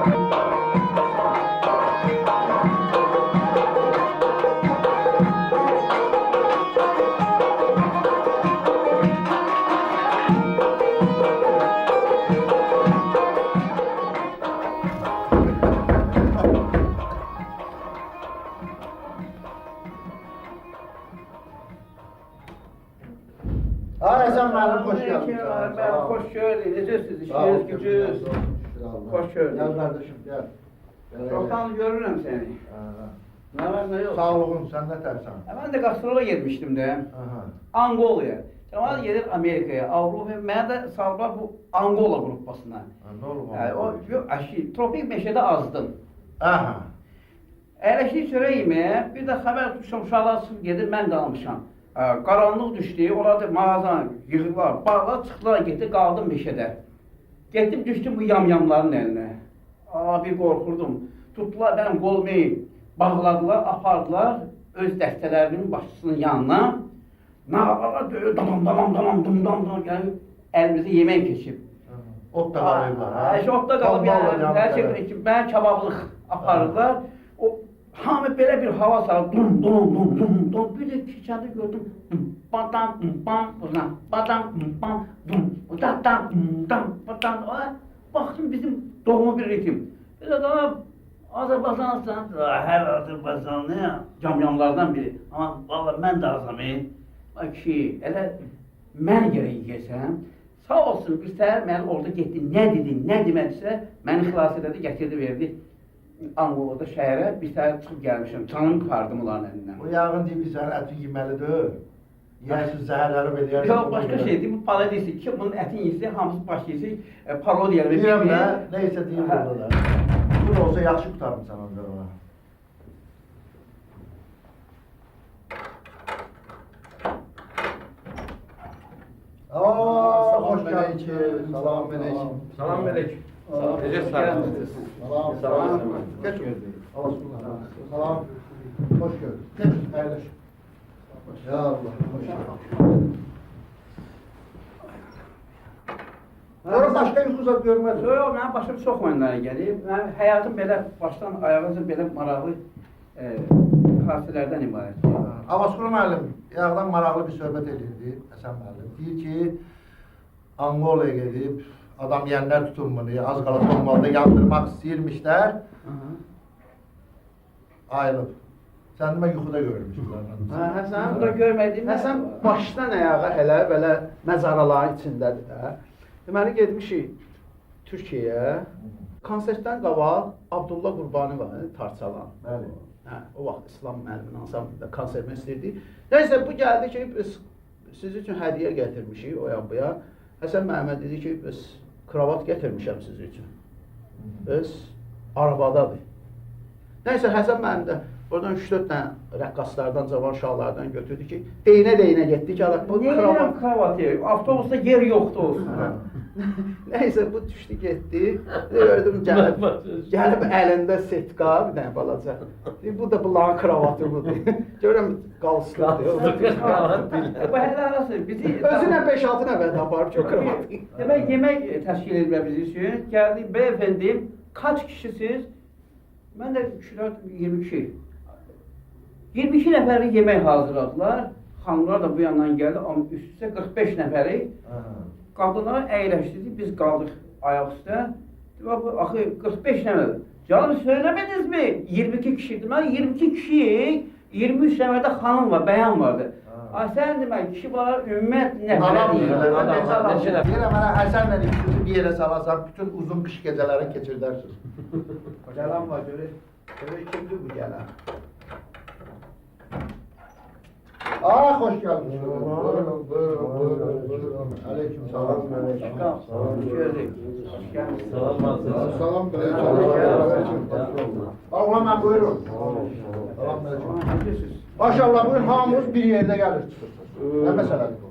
Sen mənim xoş geldin. Ben hoş gördük. Necəsiniz? İşiniz, gücünüz. Hoş gördük. Gel kardeşim gel. Çoktan görürüm seni. Ne var ne yok. Sağlığın sen ne tersen? Ben de gastrola gelmiştim de. Angola'ya. Ama gelir Amerika'ya, Avrupa'ya. Ben de salvar bu Angola grupasına. Ne oldu? Yani o tropik meşede azdım. Aha. Əyləşdik çörək yeməyə, bir də xəbər tutmuşam, uşaqlar çıxıb gedir, mən qalmışam. Qaranlıq düşdü, orada mağazanı yığırlar, bağlar, çıxdılar, getdi, qaldım meşədə. Getdim, düşdüm bu yamyamların əlinə. Bir qorxurdum. Tutdular, mənim qolumu bağladılar, apardılar öz dəstələrinin başçısının yanına. Nağalara döyür, damam, yəni əlimizə yemək keçib. Ot da qalayıblar, ha? Ot da qalıb, yəni, hər şey, mən kabablıq aparırlar. Hamı belə bir hava salır, dum, bir də keçəndə gördüm, badam, baxdım bizim doğma bir ritim. Bir də daha Azərbaycanlısan, hər Azərbaycanlı camyamlardan biri. Amma valla mən də azamı, ki, elə mən gərək yiyəsəm, sağ olsun bir səhər məni orada getdi, nə dedi, nə demədisə, məni xilas edədi, gətirdi, verdi. Angolada şəhərə bir səhər çıxıb gəlmişəm, canım qurtardım onların əlindən. Bu yağın deyi sən əti yeməlidir. Yersiz zəhərləri beləyərsin. Yox, başqa şeydir, bu parodiyası ki, bunun ətin yiyisi, hamısı baş yiyisi, parodiyalı. Deyirəm də, neysə deyim burada da. Bu da olsa yaxşı qurtarmışsan onları ona. Hoş geldin. Salam melek. Salam melek. Salam. Salam. Geç. Salam. Hoş geldin. Geç, paylaş. Ya Allah, hoş geldin. Sonra başqa yuxuzat görmədim. Yox, mənim başım çox oyunlara gəlib. Mənim həyatım belə başdan ayağınca belə maraqlı hadisələrdən ibarətdir. Avaskuru müəllim, yağdan maraqlı bir söhbət edirdi, Həsən müəllim. Deyir ki, Angolaya gedib, adam yənlər tutulmunu, az qala tonvalda yandırmaq istəyirmişlər. Ayılıb. Sən demə yuxuda görmüşsün. Həsən, burada görmədiyim... Həsən başdan ayağa hələ belə məzaraların içindədir də. Deməli, gedmişik Türkiyəyə. Konsertdən qabaq Abdullah Qurbani var, Tarçalan. Bəli. O vaxt İslam müəllimin ansamblında konsertini istəyirdik. Nəysə, bu gəldi ki, biz siz üçün hədiyyə gətirmişik o yan bu ya. Həsən müəllimə dedi ki, biz kravat gətirmişəm siz üçün. Biz arabadadır. Nəysə, Həsən müəllim də oradan 3-4 dənə rəqqaslardan, cavan uşaqlardan götürdü ki, deynə getdi ki, bu kravat. Kravatı, avtobusda yer yoxdur olsun. Nəysə, bu düşdü, getdi. Gördüm, gəlib əlində setka, bir dənə balaca. Bu da bunların kravatı budur. Görürəm, qalsıqdır. Bu hələ arası bizi... Özünə 5-6 nəvədə aparıb ki, kravatı. Demək, yemək təşkil edilmə bizi üçün. Gəldik, beyefendi, kaç kişisiz? Mən də 22. 22 nəfəri yemək hazırladılar. Xanımlar da bu yandan gəldi, amma üst-üstə 45 nəfəri. Qadınlara əyləşdirdik, biz qaldıq ayaq üstə. Axı, 45 nəfər. Canım, söyləmədiniz mi? 22 kişidir. Mən 22 kişiyik, 23 nəfərdə xanım var, bəyan vardı. Sən demək, kişi var, ümumiyyət nəfərə deyil. Deyirəm, mənə Həsənlə ikinizi bir yerə salasan, bütün uzun qış gecələri keçirdərsiniz. Gələn var, görək kimdir bu gələn? Hoş geldiniz. Buyurun. Aleyküm salam. Salam. Oğlan ben buyurun. Salam. Maşallah bugün hamımız bir yerde gelir çıkırsınız. Ne meseledir bu?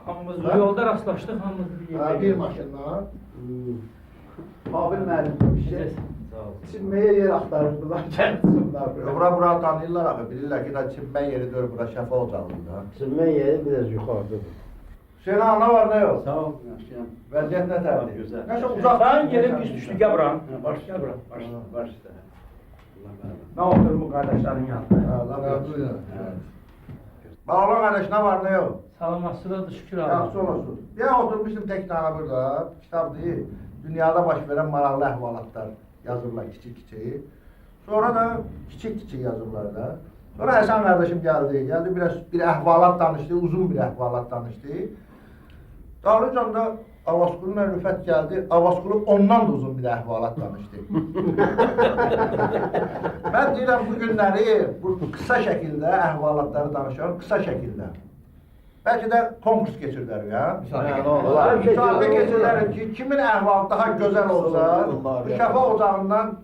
Hamımız yolda rastlaşdık, hamımız bir yerde. Bir maşınla. Qabil müəllim bir şey. Çinməyə yer axtarırdılar, gəlsinlər. Bura tanıyırlar axı, bilirlər ki, çinmə yeridir, bura şəfa ocağıdır. Çinmə yeri biraz yuxarıdır. Hüseyin ağa ne var ne yok? Sağ ol. Yaxşıyam. Vəziyyət nə tərdir? Güzel. Nəsə uzaq. Sen gelip biz düştük ya buram. Baş üstə. Ne oturum bu kardeşlerin yanında. Allah Bağlı qardaş nə var ne yok? Salamatçılığı şükür abi. Yaxşı olasın. Bir oturmuşum tek tane burada. Kitab değil. Dünyada baş verən maraqlı əhvalatlar yazırlar kiçik-kiçik. Sonra da kiçik-kiçik yazırlar da. Sonra Həsən qardaşım gəldi biraz bir əhvalat danışdı, uzun bir əhvalat danışdı. Dağlıcan da Avaskulu'na Rüfət gəldi, Avaskulu ondan da uzun bir əhvalat danışdı. Mən deyirəm bu günləri bu qısa şəkildə əhvalatları danışıyorum, qısa şəkildə. Belki de konkurs geçirler ya. Müsaade geçirler ki kimin əhvalatı daha güzel olsa, Şəfa ocağından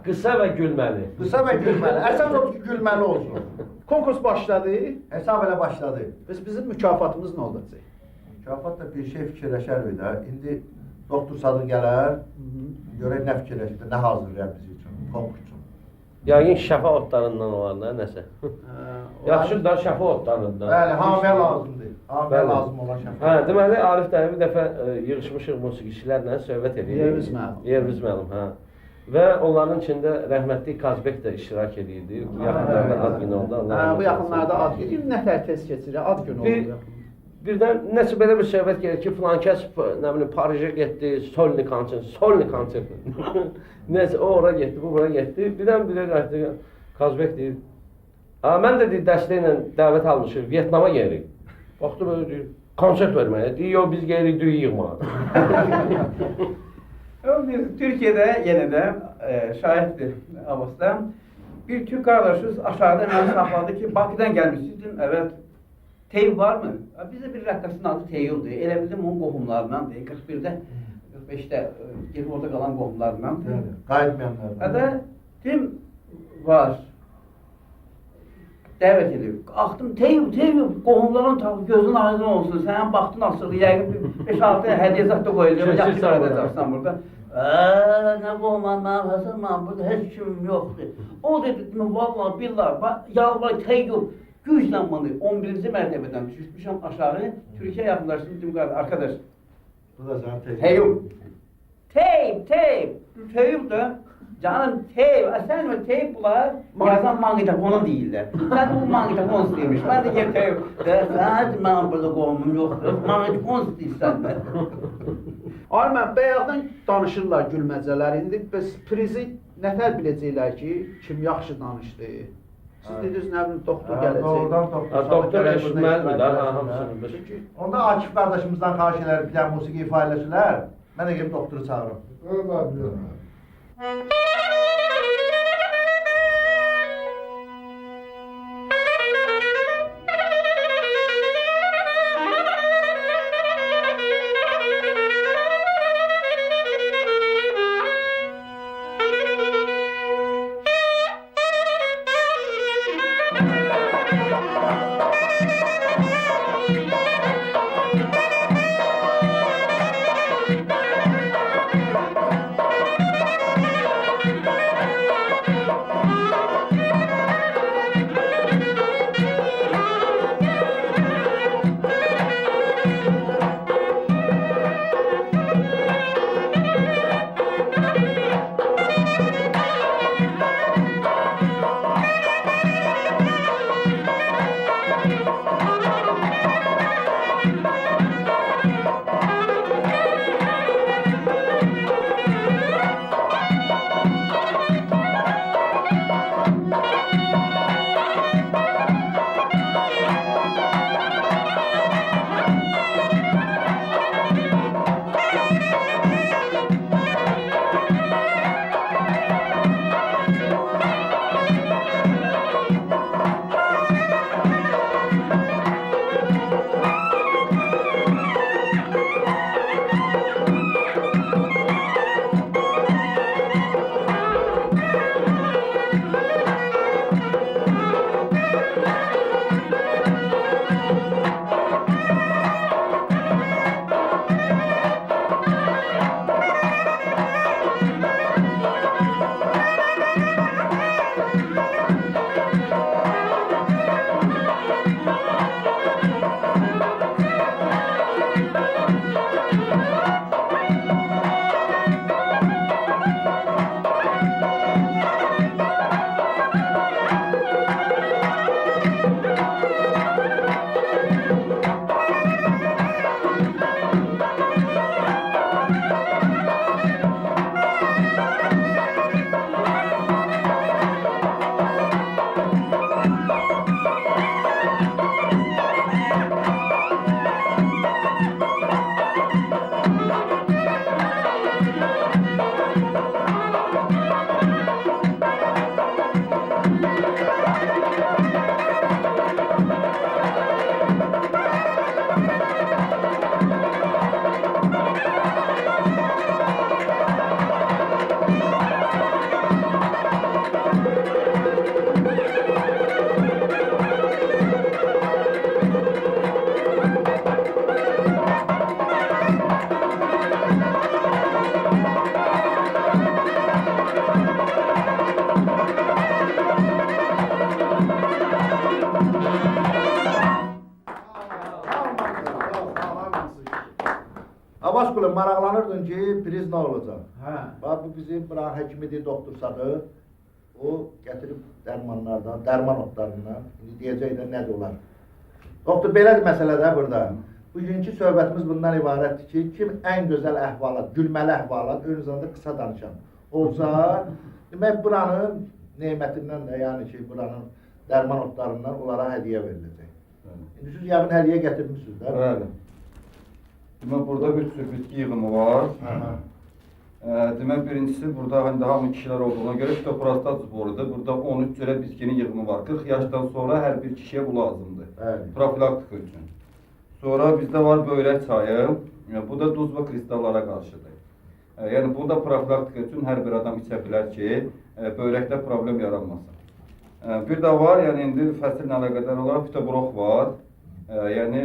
Kısa ve gülmeli. kısa ve gülmeli. Əsas odur ki gülmeli olsun. Konkurs başladı. Hesab elə başladı. Bizim mükafatımız nə olacaq? Mükafat da bir şey fikirləşərdik də. İndi doktor Sadır gələr, görək nə fikirləşir, nə hazırlayar bizim üçün, konkurs üçün. Yəqin şəfa otlarından olan da nəsə. Yaxşı da şəfa otlarından. Bəli, hamiyə lazımdır. Hamiyə Bəli. lazım olan şəfa. Hə, deməli Arif dayı bir dəfə yığışmışıq musiqiçilərlə söhbət edirik. Yerimiz məlum. Yerimiz məlum, hə. Və onların içində rəhmətli Kazbek də iştirak edirdi. Bu yaxınlarda ad günü oldu. Allah Bu rəhmət yaxınlarda eləsin. ad günü, nətər tez keçir, ad günü Bir- oldu. Birdən nəsə belə bir söhbət gəlir ki, filan kəs nə bilim Parijə getdi, Solni konsert. Nəsə o ora getdi, bu bura getdi. Birdən biri qayıtdı. Kazbek deyir. Mən də deyir dəstəklə dəvət almışıq, Vyetnama gelirik. Baxdı belə deyir, konsert verməyə. Deyir, yox biz gelirik düyü yığmağa. Türkiye'de yine de şahittir Abbas'ta. Bir Türk kardeşimiz aşağıda hemen sakladı ki Bakı'dan gelmişsiniz. Dedim evet. Teyv var mı? Bizde bir rakasının adı Teyv'di. Elə bizim onun qohumlarından değil. 41'de, 45'te gelip orada kalan qohumlarından. Yəni, qayıtmayanlar. Hatta dedim var. Dəvət edib. Axdım, Teyv, qohumların tabi gözün aydın olsun. Sən baxdın asılı, yəqin 5-6 hədiyyə zat da qoyacaq. Kesin Yaxşı sağ ol. edəcəksən burada. Nə qohumlar, mən Həsən, mən burada heç kim yoxdur. O dedi, vallahi, billahi, yalvar, Teyv, güclə bunu 11-ci mərtəbədən düşmüşəm aşağı. Türkiyə yaxınlaşdım, dedim, arkadaş, Bu da sənin Teyv də, canım Teyv, sən mi Teyv bunlar yazan maqnitofonu deyirlər. Sən bu maqnitofon istəyirmiş, mən də gel Teyv, sən mənim burada qohumum yoxdur, maqnitofon istəyirsən mən. Armən, bayaqdan danışırlar gülməcələr. İndi biz prizi nətər biləcəklər ki, kim yaxşı danışdı? Siz dediniz, nə bilim, doktor gələcək. Doğrudan Ha, doktor. doktor Sadır eşitməlidir gəlib də, burada hamısını biz. Çünki onda Akif qardaşımızdan xahiş edərəm, bir dənə musiqi ifa eləsinlər. Mən də gedib doktoru çağırım. Vallahi biliyorum. Abbas qulum, maraqlanırdın ki, priz nə olacaq? Hə. Bax, bu bizim buranın həkimidir, doktor Sadı. O gətirib dərmanlardan, dərman otlarından, indi deyəcək də nədir olar. Doktor, belədir məsələ də burada. Bugünkü söhbətimiz bundan ibarətdir ki, kim ən gözəl əhvalat, gülməli əhvalat, ön zamanda qısa danışan olsa, demək buranın nemətindən də, yəni ki, buranın dərman otlarından onlara hədiyyə veriləcək. İndi siz yəqin hədiyyə gətirmişsiniz də. Bəli. Demək, burada bir tür bitki yığımı var. Demək, birincisi, burada hani hamı kişilər olduğuna görə fitoprostat sporudur. Burada 13 cürə bitkinin yığımı var. 40 yaşdan sonra hər bir kişiyə bu lazımdır. Bəli. Profilaktika üçün. Sonra bizdə var böyrək çayı. Bu da duz və kristallara qarşıdır. Yəni, bu da profilaktika üçün hər bir adam içə bilər ki, böyrəkdə problem yaranmasın. Bir də var, yəni indi fəsillə əlaqədar olaraq fitobrox var. Yəni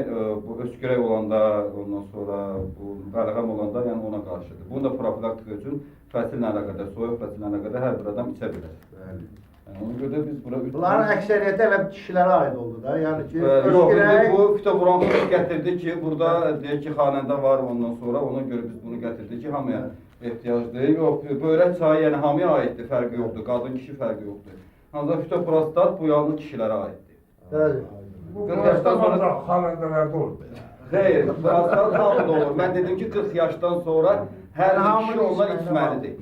bu öskürək olanda, ondan sonra bu bəlğəm olanda, yəni ona qarşıdır. Bunu da profilaktika üçün fəsillə əlaqədar, soyuq fəsillə əlaqədar hər bir adam içə bilər. Bəli. Ona görə də biz bura... Bunların əksəriyyəti elə kişilərə aid oldu da, yəni ki, Yox, indi bu fitobronxu gətirdi ki, burada deyək ki, xanəndə var ondan sonra, ona görə biz bunu gətirdik ki, hamıya ehtiyacdır. Yox, böyrək çayı yəni hamıya aiddir, fərqi yoxdur, qadın kişi fərqi yoxdur. Ancaq fitoprostat bu yalnız kişilərə aiddir. Bəli. Bu 40 yaşdan sonra ancaq xanəndələrdə olur belə. Xeyr, prostat hamıda olur. Mən dedim ki, 40 yaşdan sonra hər bir kişi ondan içməlidir.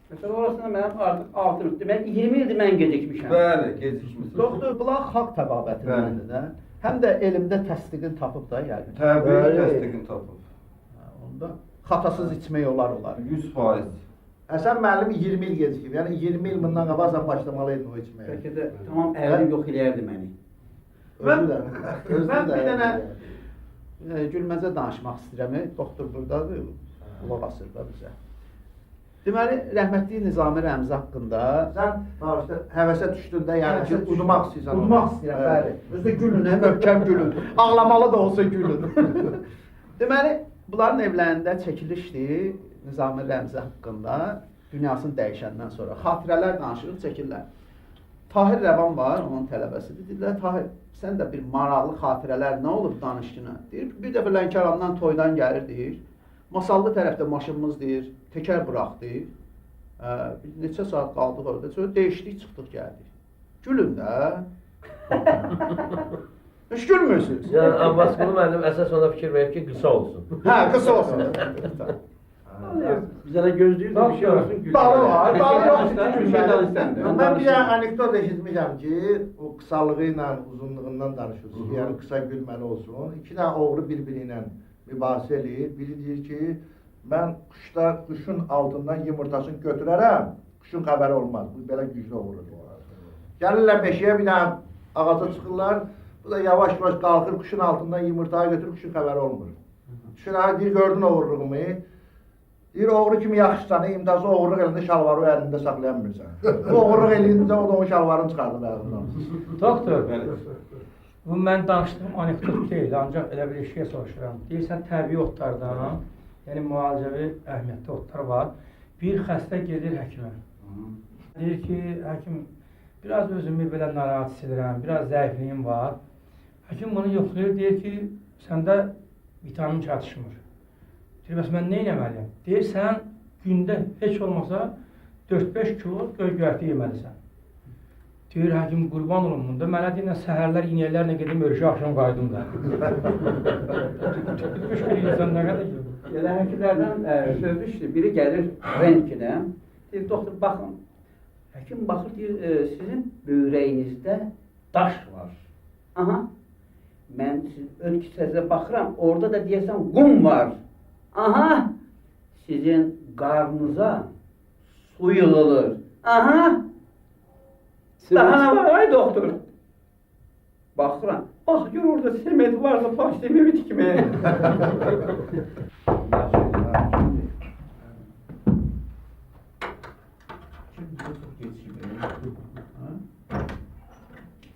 Məsələn, orasında mənim artıq 6 il, demək 20 ildir mən gecikmişəm. Bəli, gecikmişsiniz. Doktor, bunlar xalq təbabətindəndir də. Həm də elmdə təsdiqini tapıb da yəqin. Təbii Bəli. təsdiqini tapıb. Onda xatasız içmək olar. 100%. Həsən müəllim 20 il gecikib, yəni 20 il bundan qabaq sən başlamalıydın o içməyə. Bəlkə də tamam əlim yox eləyərdi məni. Özü də. Mən bir dənə gülməzə danışmaq istəyirəm. Doktor buradadır, qulaq asır da bizə. Deməli, rəhmətli Nizami Rəmzi haqqında... Sən bağışda həvəsə düşdün də, yəni ki, udmaq istəyirsən. Udmaq istəyirəm, bəli. Özdə gülün, möhkəm gülün. Ağlamalı da olsa gülün. Deməli, bunların evlərində çəkilişdir Nizami Rəmzi haqqında, dünyasını dəyişəndən sonra. Xatirələr danışırıq, çəkirlər. Tahir Rəvan var, onun tələbəsidir. Deyirlər, Tahir, sən də bir maraqlı xatirələr nə olub danışdığına? Deyir, bir dəfə Lənkərandan toydan gəlir, deyir. Masallı tərəfdə maşınımız deyir, təkər buraxdı. Neçə saat qaldıq orada, sonra değişdik, çıxdıq, gəldik. Gülün də. Heç gülmürsünüz. Yəni Abbas qulu müəllim əsas ona fikir verib ki, qısa olsun. Hə, qısa olsun. Bizə də gözləyirdi bir şey olsun. Dalı var, dalı yoxdur. Bir şey danışsan. Mən bir dənə anekdot eşitmişəm ki, o qısalığı ilə uzunluğundan danışırsınız, yəni qısa gülməli olsun. İki dənə oğru bir-biri ilə mübahisə eləyir. Biri deyir ki, mən quşun altından yumurtasını götürərəm, quşun xəbəri olmaz. Bu belə güclü oğrudur. Gəlirlər meşəyə bir dənə ağaca çıxırlar, bu da yavaş-yavaş qalxır, quşun altından yumurtayı götürür, quşun xəbəri olmur. Düşün, deyir, gördün oğurluğumu? Deyir, oğru kimi yaxşısan, imtazı oğurluq elində şalvarı o əlində saxlayan bilsən. O oğurluq eləyində o da o şalvarını çıxardır əlindən. Doktor, bu mən danışdığım anekdot deyil, ancaq elə bir işə soruşuram. Deyirsən, təbii otlardan, yəni müalicəvi əhəmiyyətli otlar var. Bir xəstə gedir həkimə. Deyir ki, həkim, biraz özümü belə narahat hiss edirəm, biraz zəifliyim var. Həkim bunu yoxlayır, deyir ki, səndə vitamin çatışmır. Deyir, bəs mən nə eləməliyəm? Deyir, sən gündə heç olmasa 4-5 kilo göy-göyərti yeməlisən. Deyir, həkim, qurban olun bunda. Mənə deyirlər, səhərlər inəklərlə gedim, örüşə axşam qaydım da. Tutmuş bir insan nə qədər ki? Elə həkimlərdən söz düşdü. Biri gəlir rentgenə. Deyir, doktor, baxın. Həkim baxır, deyir, sizin böyrəyinizdə daş var. Aha. Mən ön kisəsinə baxıram, orada da deyəsən qum var. Aha. Sizin qarnınıza su yığılır. Aha. Daha nə var, ay doktor? Baxıram. Bax, gör orada sement varsa plastiğimi bitikmeye.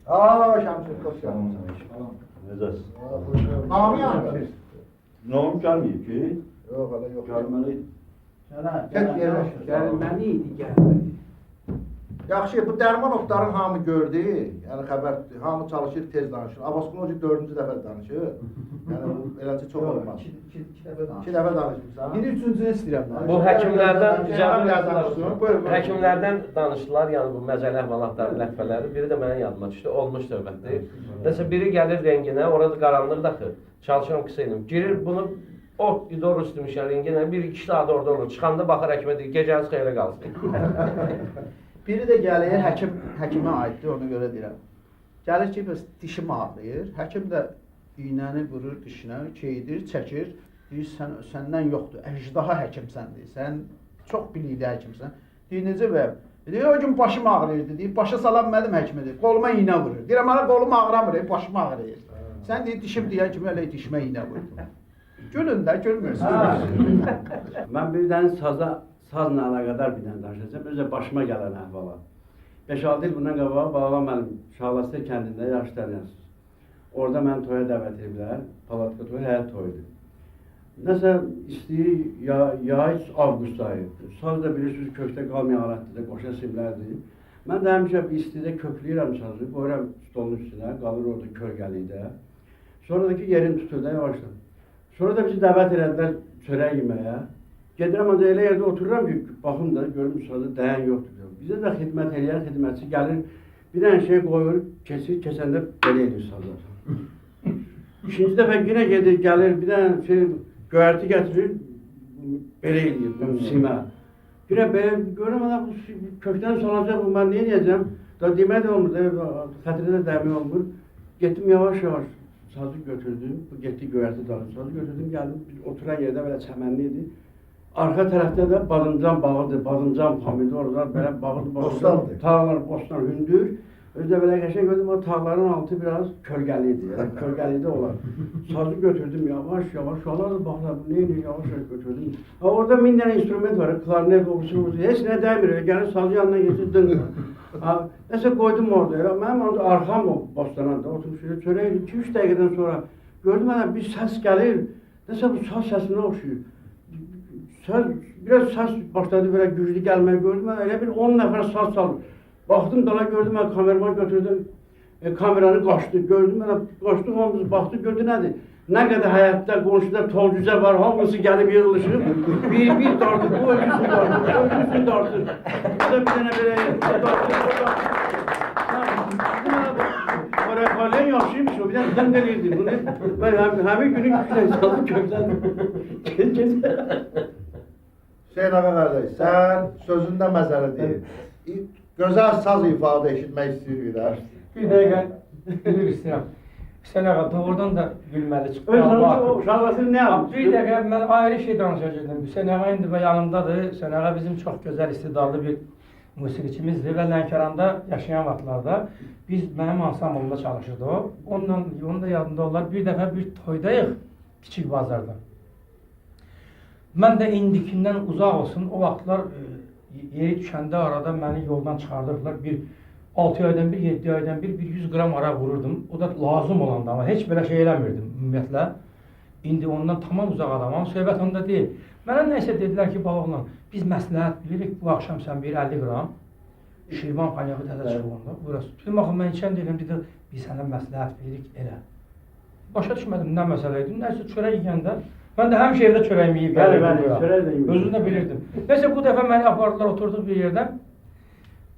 Aa, Şamsız, hoş geldin. Necəsiz? Nami yandı. Nom gəlməyib ki? Yok, hala yok. Gəlməli. Tek yerleş. Gəlməliydi, gəlməli. Yaxşı, bu dərman otların hamı gördü. Yəni xəbər, hamı çalışır, tez danışır. Abaskoloji 4-cü dəfə danışır. Yəni bu eləncə çox olmaz. İki dəfə danışırsan. Bir üçüncünü istəyirəm. Bu həkimlərdən Buyurun. həkimlərdən danışdılar, yəni bu məzəli əhvalatları, lətifələri. Biri də mənim yadıma düşdü, olmuş söhbətdir. Nəsə biri gəlir renginə, orada qaranlıq daxı. Çalışıram qısa idim. Girir bunu o doğru üstümüşlər renginə, 1-2 saat orada olur. Çıxanda baxır həkimə deyir, gecəniz xeyrə qalsın. Biri də gəlir, həkimə aiddir, ona görə deyirəm. Gəlir ki, bəs dişim ağrıyır. Həkim də iynəni vurur dişinə, keydir, çəkir. Deyir, səndən yoxdur, əjdaha həkimsəndir. Sən çox bilikli həkimsən. Deyir, necə bəyəm? Deyir, o gün başım ağrıyırdı. Deyir, başa salam mənim həkimə deyir, qoluma iynə vurur. Deyirəm, mənə qolum ağrımır, başım ağrıyır. Sən deyir, dişim deyən kimi elə dişimə iynə vurur. Gülün də, gülmürsün. Mən bir dənə sazla əlaqədar bir dənə danışacağım. Özə başıma gələn əhvalat. 5-6 il bundan qabağa babam mənim Şahlasya kəndində yaxşı tanıyasınız. Orada məni toya dəvət ediblər. Palatka toyu, həyat toyudur. Nəsə isti, yay, avqust ayı. Saz da bilirsiniz, kökdə qalmayan alətdir, qoşa simlərdir. Mən də həmişə istidə kökləyirəm sazı, qoyuram stolun üstünə, qalır orada kölgəlikdə. Sonradakı yerim tutur da yavaşlar. Sonra da bizi dəvət elədilər çörək yeməyə. Gedirəm, ancaq elə yerdə otururam ki, baxım da, görüm sırada dəyən yoxdur. Bizə də xidmət eləyən xidmətçi gəlir, bir dənə şey qoyur, keçəndə belə edir sazlar. İkinci dəfə yenə gedir, gəlir, bir dənə şey, göyərti gətirir, belə eləyir, simə. Yenə belə, görürəm, kökdən salacaq bu, mən nə edəcəm? Da demək də olmur, xətirə də dəmək olmur. Getdim yavaş-yavaş. Sazı götürdüm, getdi göyərti dalıb, sazı götürdüm, gəldim, biz oturan yerdə belə çəmənli idi. Arxa tərəfdə də badımcan bağıdır, badımcan pomidorlar, belə bağıdır, Bostandır. Tağlar, bostan, hündür. Özdə belə qəşəng gördüm, o tağların altı biraz kölgəli idi, yəni kölgəli də olar. Sazı götürdüm, yavaş-yavaş, uşaqlar da baxlar, bu neyini yavaş-yavaş götürdüm. Orada 1000 dənə instrument var, klarnet, obusu, heç nə dəymir, gəlir sazı yanına geçirdin. Nəsə qoydum orada, mənim orada arxam o bostananda oturmuş, çörək 2-3 dəqiqədən sonra gördüm mənə bir səs gəlir, nəsə bu saz səsinə oxşuyur. Biraz səs başladı belə güclü gəlməyə gördüm, mən elə bir 10 nəfər saz salır. Baxdım dala gördüm, mən kameramı götürdüm, kameranı qaçdı, gördüm mənə, qaçdı, hamımız baxdı, gördü nədir? Nə qədər həyatda, qonşuda tolcüzə var, hamısı gəlib yığılışıb, bir dartır, bu öyküsünü dartır, bu öyküsünü dartır. Bu da bir dənə belə dartır, bu dartır. Oraya yaxşıymış o, bir dənə dən gəlirdi bunu. Mən həmin günü güclə saldım kökdən. Hüseyin ağa qardaş, sən sözündə məzəlidir. Gözəl saz ifadə eşitmək istəyirik. Bir dəqiqə gülür istəyirəm. Hüseyin ağa doğrudan da gülməli çıxdı. Uşaqlasını nə yapmış? Bir dəqiqə mən ayrı şey danışacaqdım. Hüseyin ağa indi yanımdadır. Hüseyin ağa bizim çox gözəl istedadlı bir musiqiçimizdir və Lənkəranda yaşayan vaxtlarda biz mənim ansamblımda çalışırdı o. Onun da yadında olar. Bir dəfə bir toydayıq Kiçik Bazarda. Mən də indikindən uzaq olsun, o vaxtlar yeri düşəndə arada məni yoldan çıxardırdılar. Bir 6 aydan bir, 7 aydan bir 100 qram ara vururdum. O da lazım olanda, amma heç belə şey eləmirdim ümumiyyətlə. İndi ondan tamam uzaq adamam, söhbət onda deyil. Mənə nəsə dedilər ki, balıqla, biz məsləhət bilirik, bu axşam sən bir 50 qram Şirvan konyağı təzə çıxıb onda. Burası. Dedim, baxın, mən içən deyiləm, dedi, biz sənə məsləhət bilirik, elə. Başa düşmədim, nə məsələ idi, nəsə çörək yiyəndə. Mən də həmişə evdə çörəyimi yiyib gəlirdim bura. Özünü də bilirdim. Nəsə bu dəfə məni apardılar, oturduq bir yerdən.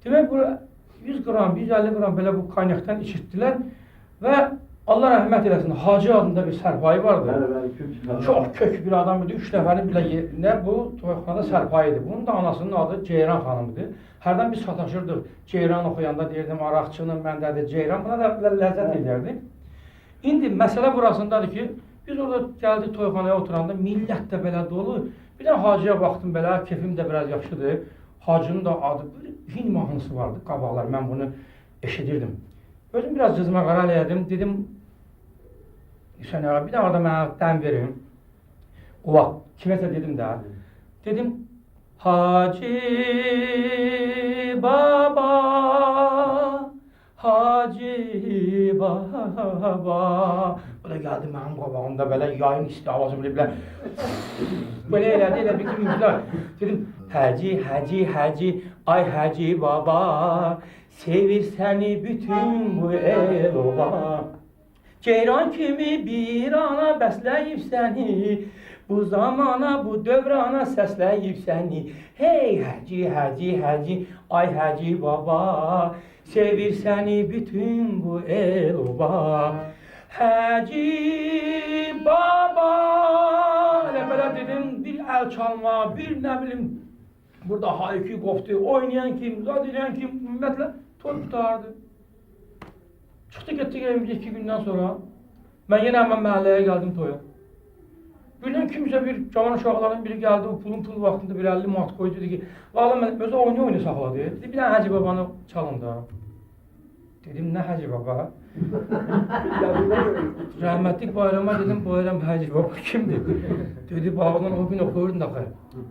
Demək, bura 100 qram, 150 qram belə bu kanyakdan içirtdilər və Allah rəhmət eləsin, Hacı adında bir sərpayı vardı. Bəli, kök. Çox kök bir adam idi. 3 nəfərin belə nə bu toyxanada sərpayı idi. Bunun da anasının adı Ceyran xanımıdır. Hərdən biz sataşırdıq. Ceyran oxuyanda deyirdim, araqçının məndədir Ceyran. Buna da ləzzət edərdi. İndi məsələ burasındadır ki, biz orada gəldik toyxanaya oturanda, millət də belə dolu. Bir də Hacıya baxdım belə, kefim də biraz yaxşıdır. Hacının da adı, Hind mahnısı vardı, qabaqlar, mən bunu eşidirdim. Özüm biraz cızma qarar elədim, dedim, Hüseyin ağa, bir də orada mənə dəm verin. O vaxt, kiməsə dedim də, dedim, Hacı Baba, Hacı Baba. O da geldi mənim qabağımda belə yayın isti havası belə belə elədi, elə bir kimlər. Dedim, Hacı, ay Hacı Baba, sevir səni bütün bu el oba. Ceyran kimi bir ana bəsləyib səni, bu zamana, bu dövrana səsləyib səni. Hey Hacı, ay Hacı Baba, sevir səni bütün bu el oba. Hacı Baba, elə belə dedim, bir əl çalma, bir nə bilim, burada hayki qopdu, oynayan kim, zad edən kim, ümumiyyətlə toy qutardı. Çıxdı getdik evimizə 2 gündən sonra. Mən yenə həmən məhəlləyə gəldim toya. Birdən kimsə bir cavan uşaqların biri gəldi, o pul vaxtında bir 50 manat qoydu, dedi ki, valla mən özü oyna saxladı. Dedi, bir dənə Hacı Babanı çalın da. Dedim, nə Hacı Baba? Rəhmətlik bayrama dedim, bayram Hacı Baba kimdir? Dedi, babamdan o gün oxuyurdun da xeyr.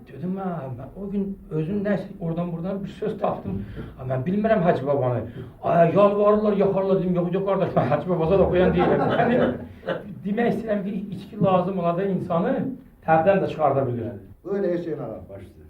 Dedim, mən o gün özüm nəsə oradan buradan bir söz tapdım. Mən bilmirəm Hacı Babanı. Yalvarırlar, yaxarlar dedim, yox qardaş, mən Hacı Babada da oxuyan deyiləm. Yəni, demək istəyirəm ki, içki lazım olanda insanı təbdən də çıxarda bilir. Öyle Hüseyin ağa. Başlayın.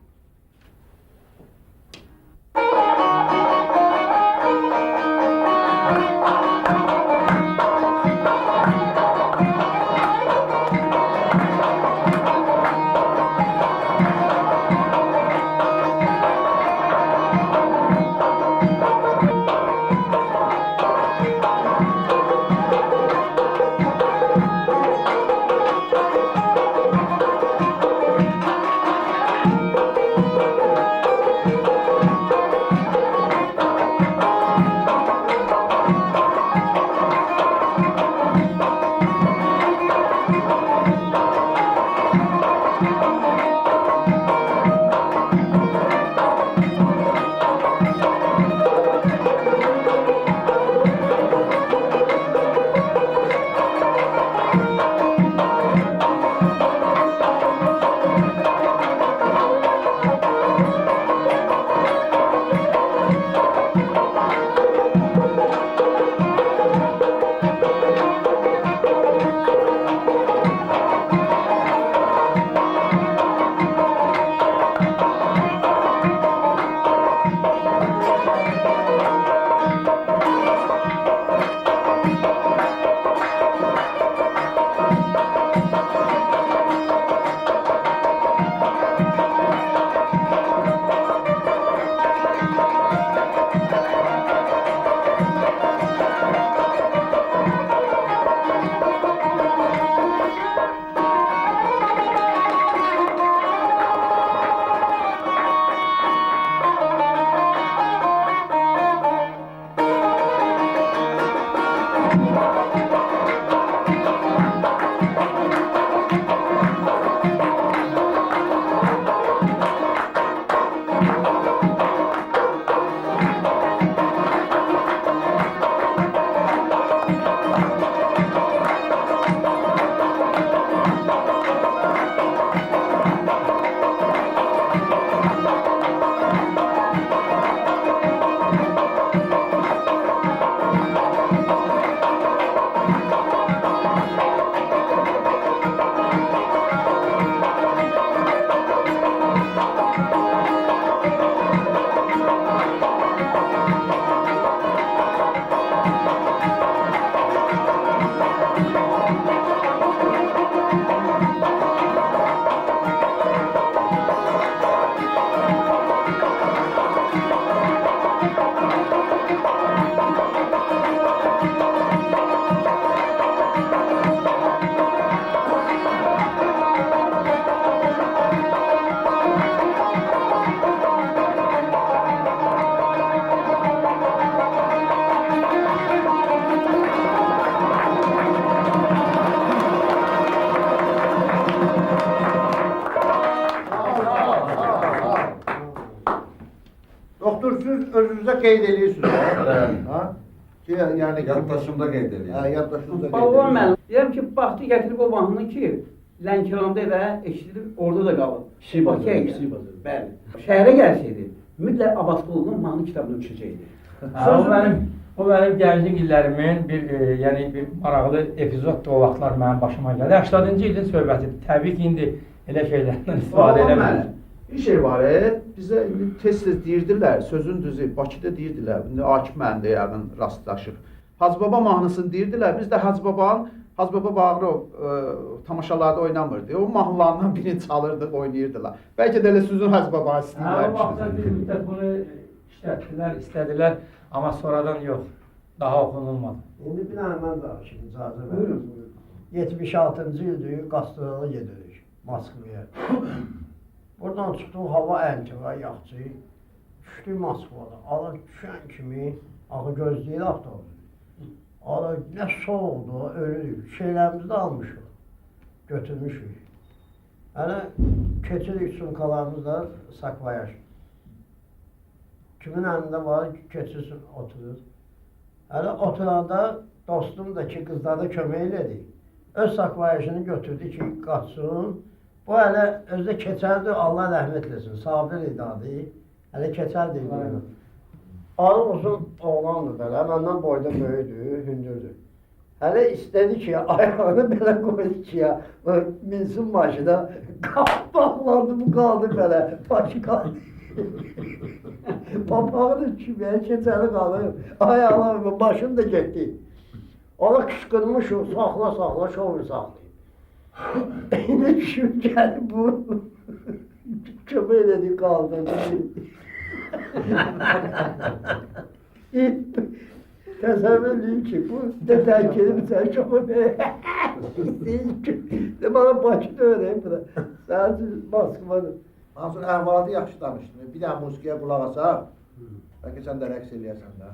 özünüzə qeyd edirsiniz. Ha? Ki, yəni Yaddaşımda qeyd edirəm. Hə, yaddaşınızda qeyd Babam edirsiniz. mənim. Deyirəm ki, baxdı gətirib o mahnını ki, Lənkəranda elə eşidilib, orada da qalıb. Kiçik bazar, Bakıya kiçik gəldi. bazar. Bəli. Şəhərə gəlsəydi, mütləq Abbasqulunun mahnı kitabını düşəcəkdi. O mənim gənclik illərimin yəni bir maraqlı epizoddur o vaxtlar mənim başıma gəldi. 80-cı ilin söhbətidir. Təbii ki, indi elə şeylərdən istifadə Babam eləmirəm. mənim. Bir şey var, bizə indi tez-tez deyirdilər, sözün düzü, Bakıda deyirdilər, indi Akif müəllim də yəqin rastlaşıb. Hacı Baba mahnısını deyirdilər, biz də Hacı Baba Bağırov tamaşalarda oynamırdı. O mahnılarından birini çalırdıq, oynayırdılar. Bəlkə də elə sözün Hacı Baba'nı O istəyirlər. vaxtlar bir müddət bunu işlətdilər, istədilər, amma sonradan yox, daha oxunulmadı. İndi bir dənə mən danışım, icazə verin. Buyurun. 76-cı ildir, qastrala gedirik Moskvaya. Buradan çıxdım, hava əntiqə, yaxçı. Düşdük Moskvada. Ala düşən kimi axı gözləyir avtobus. Ala nə soğuqdu, ölürük. Şeylərimizi də almışıq, götürmüşük. Hələ keçirik sumkalarımızla sakvayaş. Kimin əlində var, keçirsin, oturur. Hələ oturanda dostum da ki, qızlar da kömək elədi. Öz sakvayajını götürdü ki, qaçsın. Bu hələ özdə keçərdi, Allah rəhmət eləsin, sabir idadı. Hələ keçərdi. Arı uzun oğlandı belə, məndən boyda böyüdü, hündürdü. Hələ istədi ki, ayağını belə qoydu ki, minsin maşına, qapı bağlandı, bu qaldı belə, başı qaldı. Papağını çiməyə keçəli qalır, ayağlarım, başım da getdi. Ona qışqırmışım, saxla, şovu saxlayıb. İndi düşüb gəldi bu, kömək elədi, qaldırdı. Təsəvvür edin ki, bu dədən gelib sən şovu bana Bakıda öyrəyim buna. Sənin üçün Moskvadır. Mansur əhvalatı yaxşı danışdın. Bir dənə musiqiyə qulaq asaq, bəlkə sən də rəqs eləyəsən də.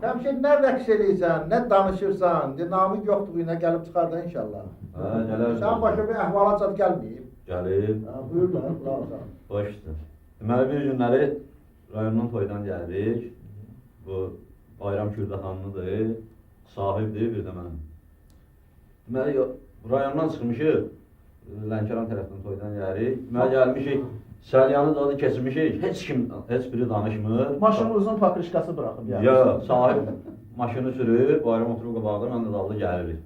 Həmşin, nə rəqs eləyirsən, nə danışırsan, namik yoxdur, yine gəlib çıxarda inşallah. Gələr. Sən başa bir əhvalat zad gəlməyib. Gəlib. Buyur lan, qulaq asaq. Başdır. Deməli bir günləri rayondan toydan gəlirik. Bu Bayram Kürdəxanlıdır. Sahibdir bir də mənim. Deməli rayondan çıxmışıq. Lənkəran tərəfdən toydan gəlirik. Deməli gəlmişik. Səlyanı dadı keçmişik. Heç biri danışmır. Maşının uzun pakrişkası bıraxıb yəni. Ya sahib maşını sürüb, Bayram oturub qabağda, mən də dalda gəlirik.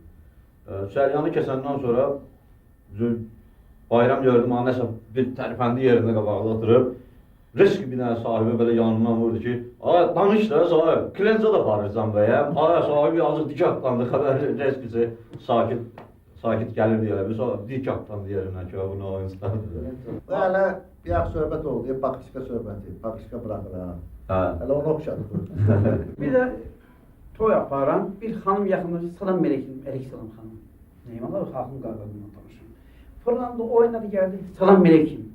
Səlyanı keçəndən sonra Bayram gördüm, nəsə bir tərpəndi yerində qabağda oturub. Risk bir dənə sahibi belə yanından vurdu ki, danış da sahib, klienca da aparırsan bəyə. Sahibi azı dik atlandı, xəbər riskisi sakit gəlirdi elə bir, dik atlandı yerindən ki, bu nə oyunculardır. Və hələ bir yaxşı söhbət oldu, pakışka söhbəti, pakışka bıraxır ha. Hələ onu oxşadı. Bir də toy aparan bir xanım yaxınlaşdı, salam meleklim, salam xanım. Neyim Allah, xalqın qarqadından tanışım. Fırlandı, oynadı, gəldi, salam meleklim,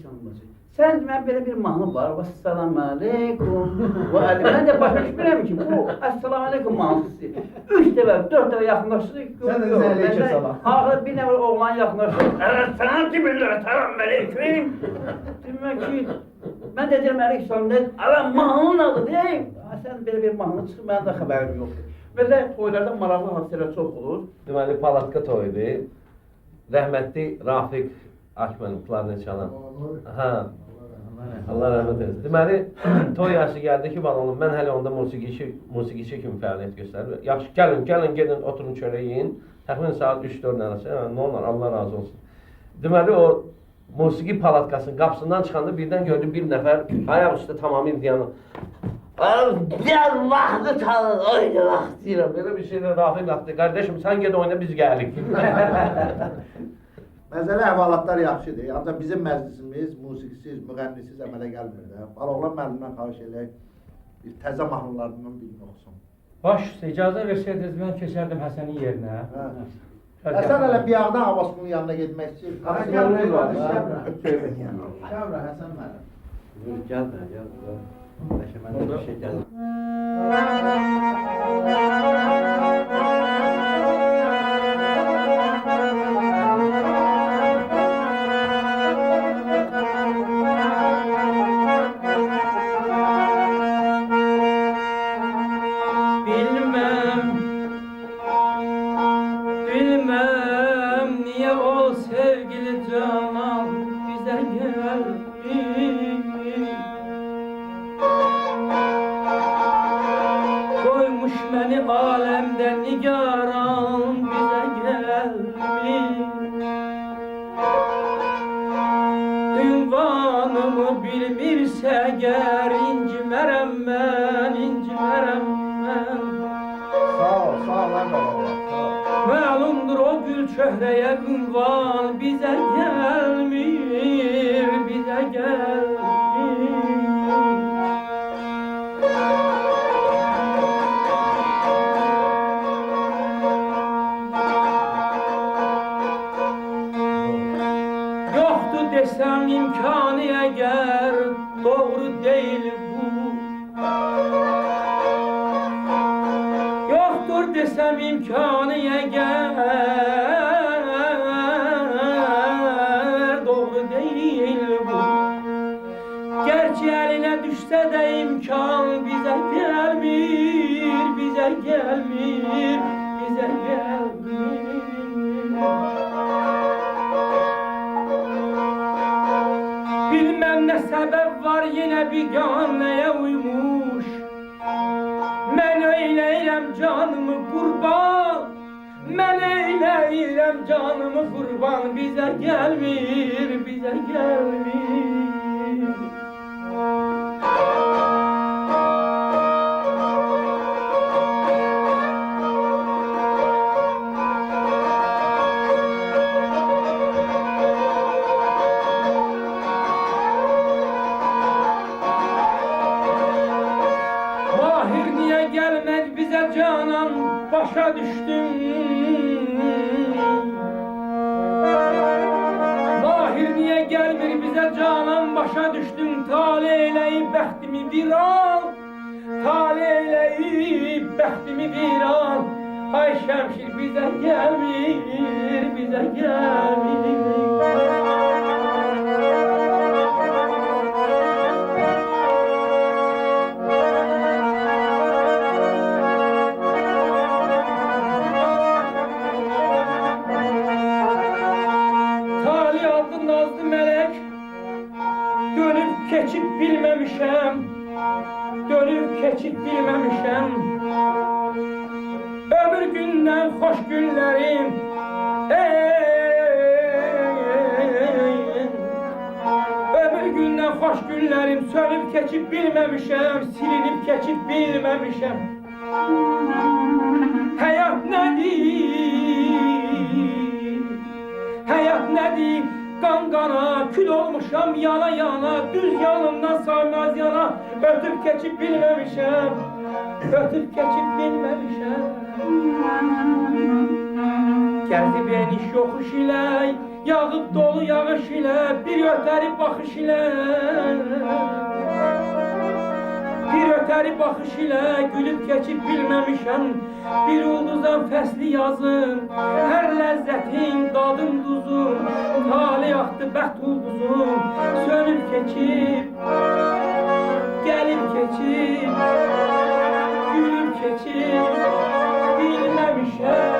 salam bacı. Sən mən belə bir mahnı var, Vəssalamu aleykum, mən də başa düşmürəm ki, bu Əssalamu aleykum mahnısı. 3 dəfə, 4 dəfə yaxınlaşdı, Sən də əleykum salam. Axır bir nəfər oğlan yaxınlaşdı, salam ki, billər, salam aleykum. Demək ki, Mən də deyirəm əlik sonunda, ala mahnının adı deyim. Sən belə bir mahnı çıxır, mənim də xəbərim yoxdur. Belə toylarda maraqlı hadisələr çox olur. Deməli, palatka toyudur. Rəhmətli Rafiq Akmənim, klarnet çalan. Hə. Allah rəhmət eylesin. Deməli, toy yaşı gəldi ki, bana oğlum, mən hələ onda musiqiçi kimi fəaliyyət göstərir. Yaxşı, gəlin, gedin, oturun çörək yiyin. Təxminən saat 3-4 arası, nə olar, Allah razı olsun. Deməli, o musiqi palatkasının qapısından çıxanda birdən gördü bir nəfər ayaq üstə tamamilə dayanır. Gəl vaxtı çalın, oyna vaxt deyirəm. Belə bir şeylə Rafiq vaxtı. Qardeşim, sən ged oyna, biz gəlik. Məzəli əhvalatlar yaxşıdır. Ancaq bizim məclisimiz musiqisiz, müğənnisiz əmələ gəlmir də. Baloğlan müəllimdən xahiş edək, bir təzə mahnılarından birini oxusun. Baş üstə icazə versəydiniz, mən keçərdim Həsənin yerinə. Həsən hələ bir ağdan Havasının yanına getmək istəyir. Şəvra Həsən müəllim. Gəl də, gəl. Bəlkə məndə bir şey gəlir. Bilmem niye o sevgili canan bize geldi. Koymuş beni alemden nigaran bize gelmiş. Ünvanımı bilmirse eğer incimerem ben, incimerem ben. Sağ ol, sağ ol, sağ ol. Məlumdur o gül çöhrəyə ünvan bizə gəlmir, bizə gəlmir. Yoxdur desəm imkanı əgər doğru deyil bu. Yoktur desem imkanı eğer doğru değil bu. Gerçi eline düşse de imkan bize gelmir, bize gelmir, bize gelmir. Bilmem ne sebep var yine bir gönleye uymuş. Mən eyləyirəm canımı qurban, mən eyləyirəm canımı qurban, bizə gəlmir, bizə gəlmir. Gelmez bize canan başa düştüm. Mahir niye gelmir bize canan başa düştüm. Tali eyleyip bəxtimi viran, tali eyleyip bəxtimi viran. Ay şəmşir bize gelmir, bize gelmir. Keçip bilmemişem, dönüp keçip bilmemişem. Ömür günden hoş günlerim, ömür günden hoş günlerim sönüp keçip bilmemişem, silinip keçip bilmemişem. Hayat nedir? Hayat nedir? Kan kana, kül olmuşam yana yana, düz yanımdan sarmaz yana, ötüp keçip bilmemişem, ötüp keçip bilmemişem. Gezdi beniş yokuş ile, yağıp dolu yağış ile, bir öteri bakış ile, bir öteri gözləri baxış ilə gülüb keçib bilməmişəm. Bir ulduzan fəsli yazım, hər ləzzətin dadım duzum, tali axdı bəxt ulduzum, sönüb keçib, gəlib keçib, gülüb keçib, bilməmişəm,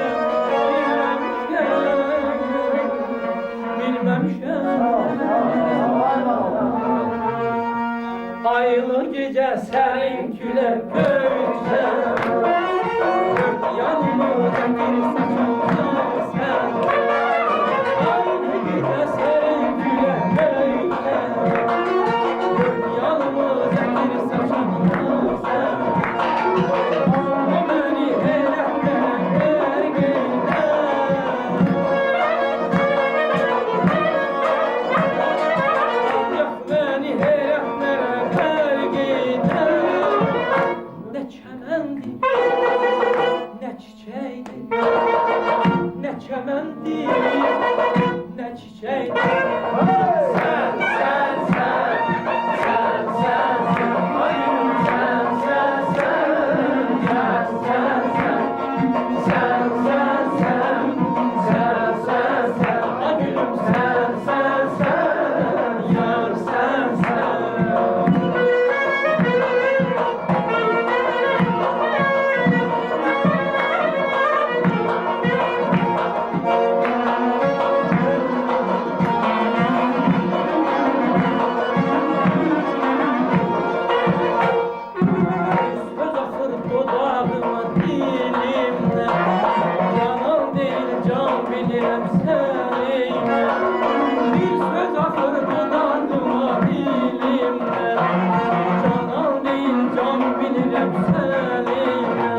bilməmişəm. Aylı gecə sərin külə böyütsən, dörd yanımıza bir saçılsan. Aylı gecə sərin külə böyütsən, dörd yanımıza bir saçılsan. O məni heyrətlərə qərq edən, ancaq məni heyrətlərə qərq edən. Nə çəməndir, nə çiçəkdir, nə çəməndir, nə çiçəkdir. Sən, sən, sən, sən, sən, sən, ayım sən, sən, sən, sən, sən, sən, sən, sən, sən, sən, sən, sən, ay gülüm sən, sən, sən, yar sən, sən. Söz axır dodağıma dilimdə, yanan deyil can bilirəm səninlə. Bir söz axır dodağıma dilimdə, yanan deyil can bilirəm səninlə.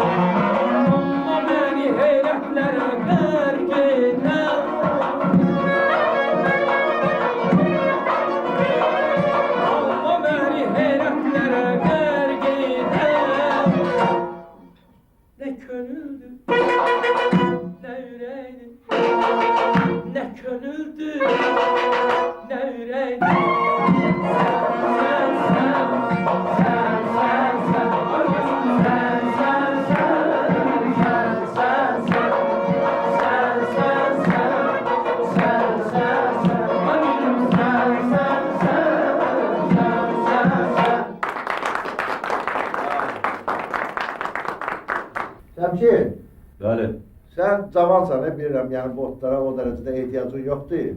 Amma məni heyrətlərə qərq edən, amma məni heyrətlərə qərq edən. Nə könüldür, nə ürəkdir, nə könüldür, nə ürəkdir. Sən, sən, sən, sən, sən, sən, sən, sən, sən, sən, sən, sən, sən, sən, sən, sən, sən, ay gülüm sən, sən, sən, sən, sən, sən. Cəmşid, Bəli. sən cavansan, bilirəm, yəni bu otlara o dərəcədə ehtiyacın yoxdur.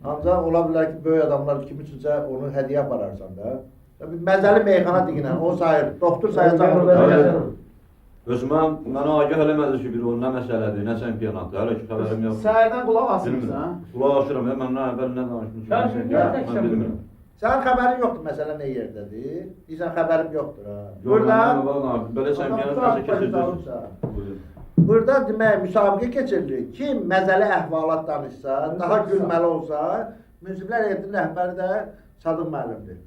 Ancaq ola bilər ki, böyük adamlar kimi üçüncə onu hədiyyə apararsan da. Bir məzəli meyxana diginən, o sayır, doktor sayacaq onu da. Özümə mənə agah eləmədi ki, bir o nə məsələdir, nə çempionatdır, hələ ki xəbərim yox. Səhərdən qulaq asmısan? Bilmirəm. Qulaq asıram, məndən əvvəl nə danışmışım, Sən mən bilmirəm. Sənin xəbərin yoxdur, məsələ nə yerdədir? Deyirsən, xəbərim yoxdur ha. Burada belə çempionat nəsə keçirdiniz. Burada demək, müsabiqə keçirilir. Kim məzəli əhvalat danışsa, daha gülməli olsa, Münsiflər Heyətinin rəhbəri də Sadıq müəllimdir.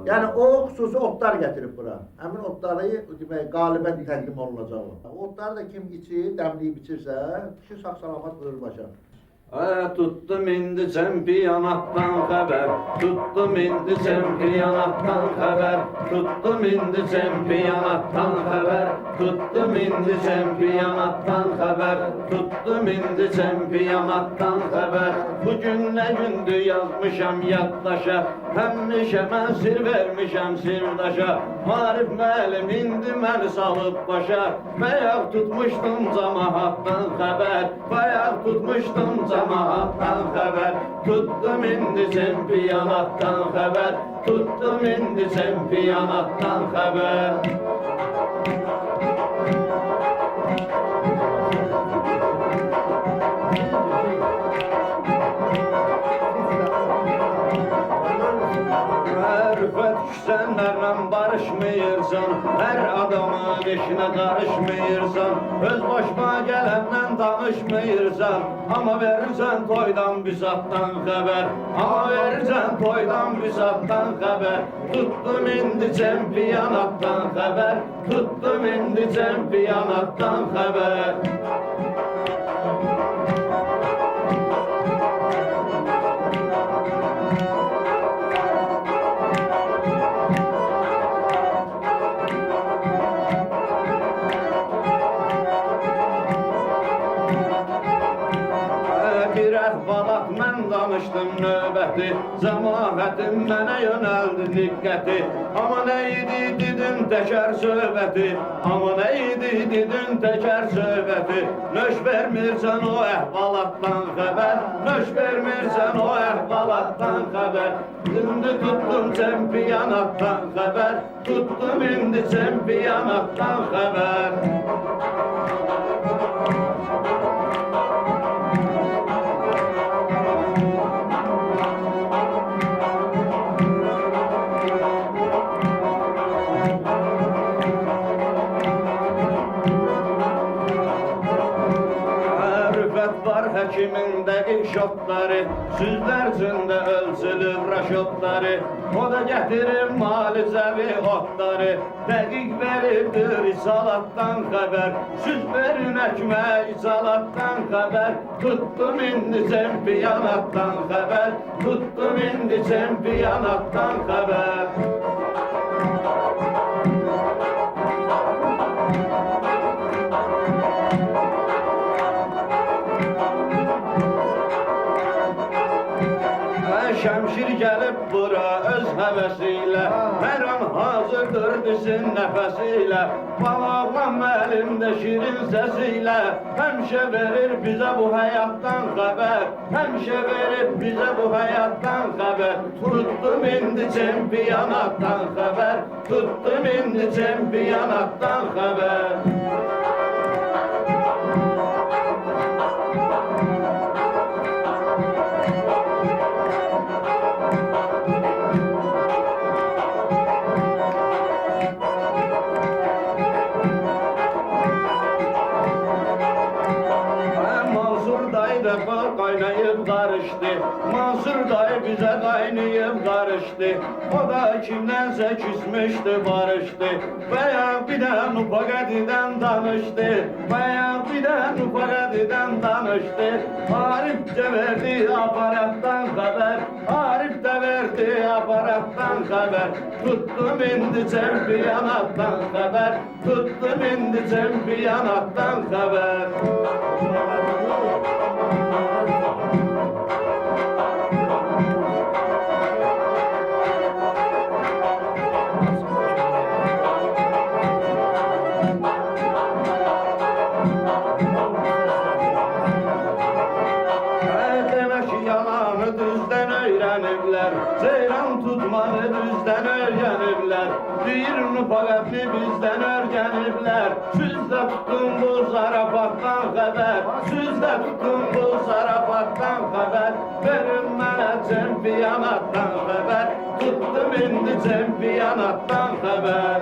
Yəni o xüsusi otlar gətirib bura. Həmin otları demək, qalibə təqdim olunacaq. Otları da kim içir, dəmliyib içirsə, kişi sağ-salamat buyur başa. Tuttum indi çempionattan xəbər, tuttum indi çempionattan xəbər, tuttum indi çempionattan xəbər, tuttum indi çempionattan xəbər, tuttum indi çempionattan xəbər. Bugün nə gündür yazmışam yaddaşa, həmişə mən sir vermişəm sirdaşa. Arif müəllim indi məni salıb başa, bayaq tutmuşdum camaatdan xəbər, bayaq tutmuşdum camaatdan xəbər. Tuttum indi çempionattan xəbər, tuttum indi çempionattan xəbər. Rüfət küsənlərlə barışmıyırsan, hər adamın işinə qarışmıyırsan, öz başına gələndən danışmıyırsan, amma verirsən toydan büsatdan xəbər, amma verirsən toydan büsatdan xəbər. Tuttum indi çempionatdan xəbər, tuttum indi çempionatdan xəbər. söhbəti, zəmafətin mənə yönəldi diqqəti. Amma nə idi didin təkər söhbəti, amma nə idi didin təkər söhbəti. Nöş vermirsən o əhvalatdan xəbər, nöş vermirsən o əhvalatdan xəbər. İndi tutdum çempionatdan xəbər, tutdum indi çempionatdan xəbər. Həkimin dəqiq şotları, süzlər içində ölçülüb raşotları. O da gətirir malicəvi otları, dəqiq verirdir risalatdan xəbər. Süz verin əkmək izalatdan xəbər, tutdum indi çempionatdan xəbər, tutdum indi çempionatdan xəbər. Şəmşir gəlib bura öz həvəsilə, hər an hazırdır disin nəfəsilə. Balağlam əlimdə şirin səsilə, həmişə verir bizə bu həyatdan xəbər, həmişə verir bizə bu həyatdan xəbər. Tutdum indi çempionatdan xəbər, tutdum indi çempionatdan xəbər. Qaynayıb qarışdı, Mansur dayı bizə qaynayıb qarışdı. O da kimdənsə küsmüşdü, barışdı. Bayan bir də Nupaqadidən danışdı, bayan bir də Nupaqadidən danışdı. Arif də verdi aparatdan xəbər, Arif də verdi aparatdan xəbər. Tutdum indi çempionatdan xəbər, tutdum indi çempionatdan xəbər. Ceyran tutmağı düzdən öyrəniblər, bir Nupaqadni bizdən öyrəniblər. Süzdə tutun bu zarafatdan xəbər, süzdə tutun bu zarafatdan xəbər. Verin mənə çempionatdan xəbər, tutdum indi çempionatdan xəbər.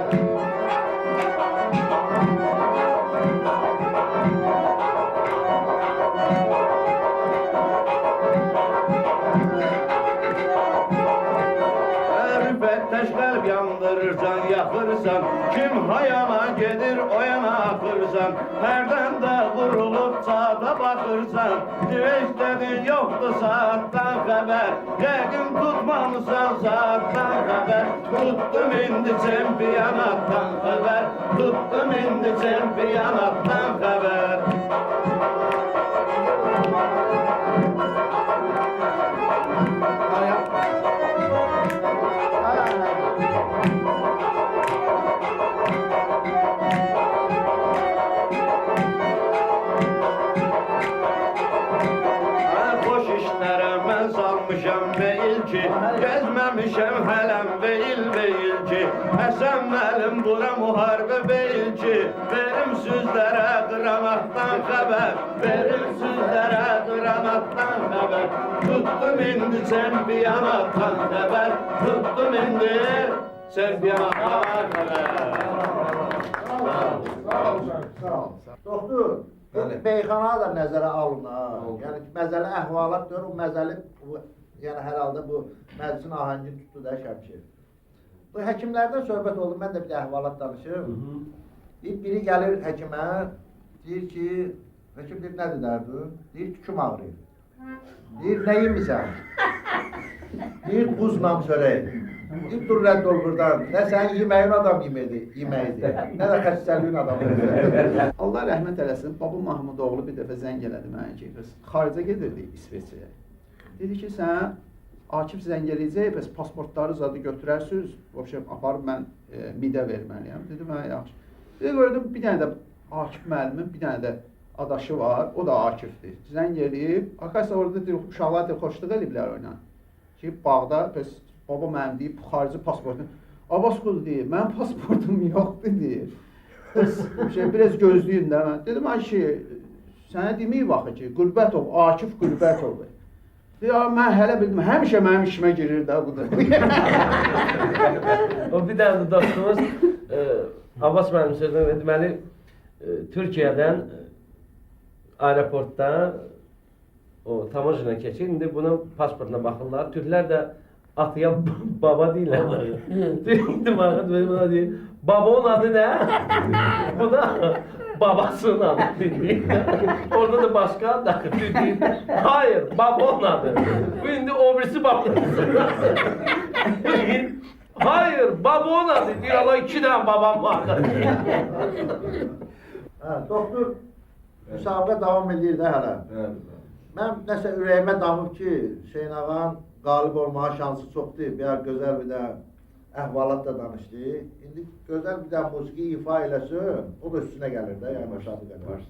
Təş qəlb yandırır, can yaxırsan, kim hayana gedir, o yana axırsan. Hərdən də vurulub saata baxırsan, istədin yoxdur saatdan xəbər. Yəqin tutmamısan saatdan xəbər, tutdum indi çempionatdan xəbər, tutdum indi çempionatdan xəbər. Gezməmişəm hələm veyil veyil ki, Həsən məlim bura müharibə veyil ki. Verim süzlərə qranatdan xəbər, verim süzlərə qranatdan xəbər. Tutdum indi çempionatdan xəbər, tutdum indi çempionatdan xəbər. Doktor, beyxana da nəzərə alın ha. Yəni məzəli əhvalatdır, o məzəli yəni hər halda bu məclisin ahəngini tutdu da Şəmşir. Bu həkimlərdən söhbət oldu, mən də bir əhvalat danışım. Biri gəlir həkimə, deyir ki, həkim deyir, nədir dərdin? Deyir, tüküm ağrıyır. Deyir, nə yemisən? Deyir, buzla çörək. Deyir, dur rədd ol buradan. Nə sənin yeməyin adam yeməyidir, nə də xəstəliyin adamı. Allah rəhmət eləsin, Baba Mahmudoğlu bir dəfə zəng elədi mənə ki, xarica gedirdik İsveçrəyə. Dedi ki, sən Akif zəng eləyəcək, bəs pasportları zadı götürərsiniz, vəbşəm aparıb mən midə verməliyəm. Dedim, hə, yaxşı. Bir də gördüm, bir dənə də Akif müəllimin bir dənə də adaşı var, o da Akifdir. Zəng eləyib, arkadaşlar orada deyir, uşaqlar da xoşluq eləyiblər oyla. Ki, bağda, bəs baba mənim deyib, xarici pasportunu. Abbas qulu deyir, mənim pasportum yoxdur deyir. Biraz gözləyin də mən. Dedim, ay ki, sənə deməyib axı ki, Qürbətov, Akif Qürbətov. Ya mən hələ bildim, həmişə mənim işimə girir də bu da. O bir dənə dostumuz Abbas mənim sözümə deməli Türkiyədən aeroportda o tamojna keçir. İndi bunun pasportuna baxırlar. Türklər də atıya baba deyirlər. İndi buna deyir, babamın adı nə? Bu da babasının adı deyir. Orada da başqa adı deyir. Hayır, babamın adı. Bu indi o birisi babası. Hayır, babamın adı deyir. Allah 2 dənə babam var. Doktor, müsabiqə davam edir də hələ. Mən nəsə ürəyimə damıb ki, Hüseyn ağam qalib olmağa şansı çoxdur. Bir gözəl bir də əhvalat da danışdı. İndi gözəl bir də musiqi ifa eləsin, o da üstünə gəlir də, yəni müsabiqədə.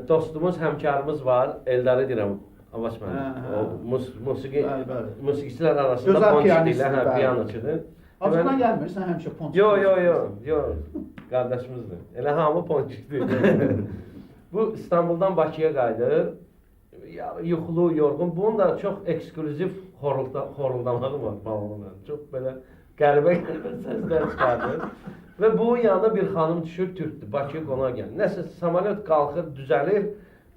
Dostumuz, həmkarımız var, Eldarı deyirəm, Abbas müəllim. O musiqiçilər arasında ponçidir, piyanoçudur. Azından gəlmir, sən həmişə ponçidir. Yox, qardaşımızdır. Elə hamı ponçidir. Bu İstanbuldan Bakıya qayıdır, yuxulu, yorğun. Bunun da çox eksklüziv xoruldamağı var balonla. Çox belə qəribə səslər çıxardır. Və bunun yanında bir xanım düşür, türkdür, Bakıya qonaq gəlir. Nəsə, samolyot qalxır, düzəlir,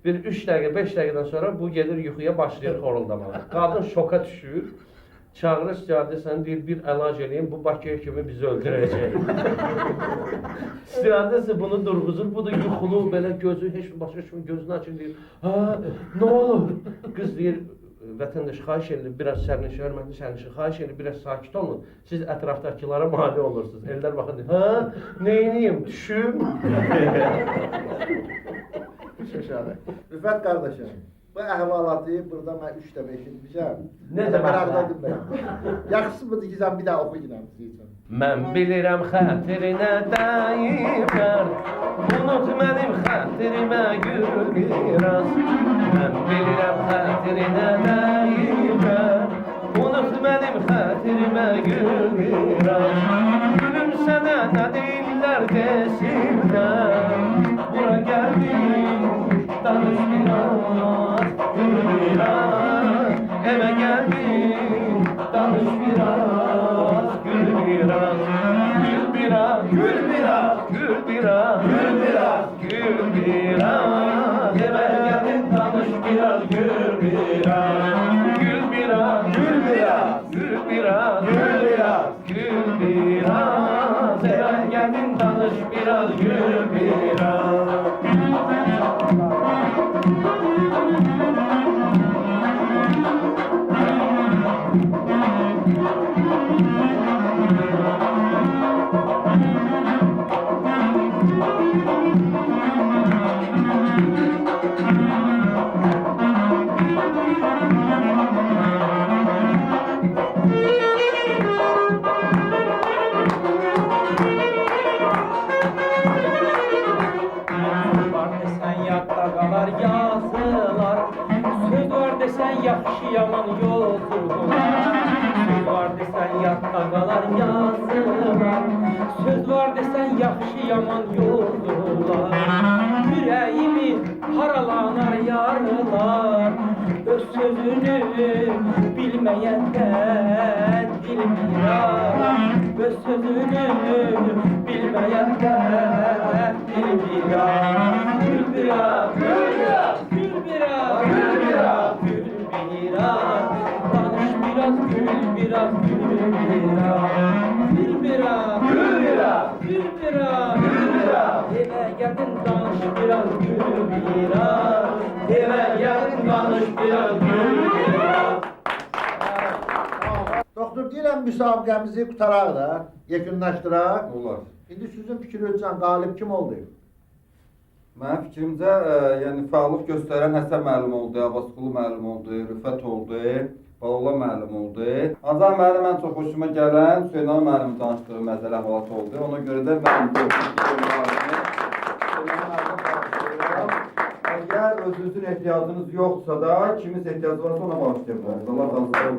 bir 3 dəqiqə, 5 dəqiqədən sonra bu gedir yuxuya başlayır xoruldamağa. Qadın şoka düşür, çağırır istiyadəsən, deyir, bir əlac eləyin, bu Bakıya kimi bizi öldürəcək. İstiyadəsə bunu durğuzur, bu da yuxulu, belə gözü, heç başqa kimi gözünü açır, deyir, ha, nə olur? Qız deyir, vətəndaş xahiş edir, biraz sərnişin, hörmətli sərnişin, xahiş edir, biraz sakit olun. Siz ətrafdakılara mani olursunuz. Eldar baxın, ha, neyniyim, düşüm? Rüfət qardaşım, bu əhvalatı burada mən 3 dəfə eşitmişəm. Necə maraqladım mən. Yaxşısı budur ki, sən bir daha oxu yinəm sizin üçün. Mən bilirəm xətrinə dəyiblər, unut mənim xətrimə gül biraz. Mən bilirəm xətrinə dəyiblər, unut mənim xətrimə gül biraz. Gülüm sənə nə deyirlər desinlər, bura gəldim, danış biraz, gül biraz. Evə gəldim, danış biraz, gül biraz. Gül biraz, gül biraz, gül biraz, gül biraz, gül biraz. Evə gəldim, danış biraz. biraz, gül biraz, gül biraz. Eve geldin danış biraz, gül biraz. Var desen yadda qalar yazılar, söz var desen yaxşı yaman yoldular. Söz var desen yadda qalar yazılar, söz var desen yaxşı yaman yoldular. Yüreğimi paralanar yarlar, öz sözünü bilmeyenden dil mirar. Öz sözünü bilmeyenden dil mirar. Gül biraz, gül biraz, gül biraz, gül biraz, gül biraz. Danış biraz, gül biraz, gül biraz. Gül biraz, gül biraz, gül biraz, gül biraz. Eve geldin danış biraz, gül biraz. Eve geldin danış biraz, gül biraz. Doktor deyirəm müsabiqəmizi qutaraq da, yekunlaşdıraq. Olar. İndi sizin fikrinizcə qalib kim oldu? Mənim fikrimcə, yəni fəallıq göstərən Həsən müəllim oldu, Abbasqulu müəllim oldu, Rüfət oldu, Balola müəllim oldu. Ancaq mənim ən çox xoşuma gələn Hüseyn ağa müəllim danışdığı məsələ əhvalat oldu. Ona görə də mən bu əgər özünüzün ehtiyacınız yoxsa da, kiminsə ehtiyacı varsa ona bağışlayabilirsiniz. Allah razı olsun.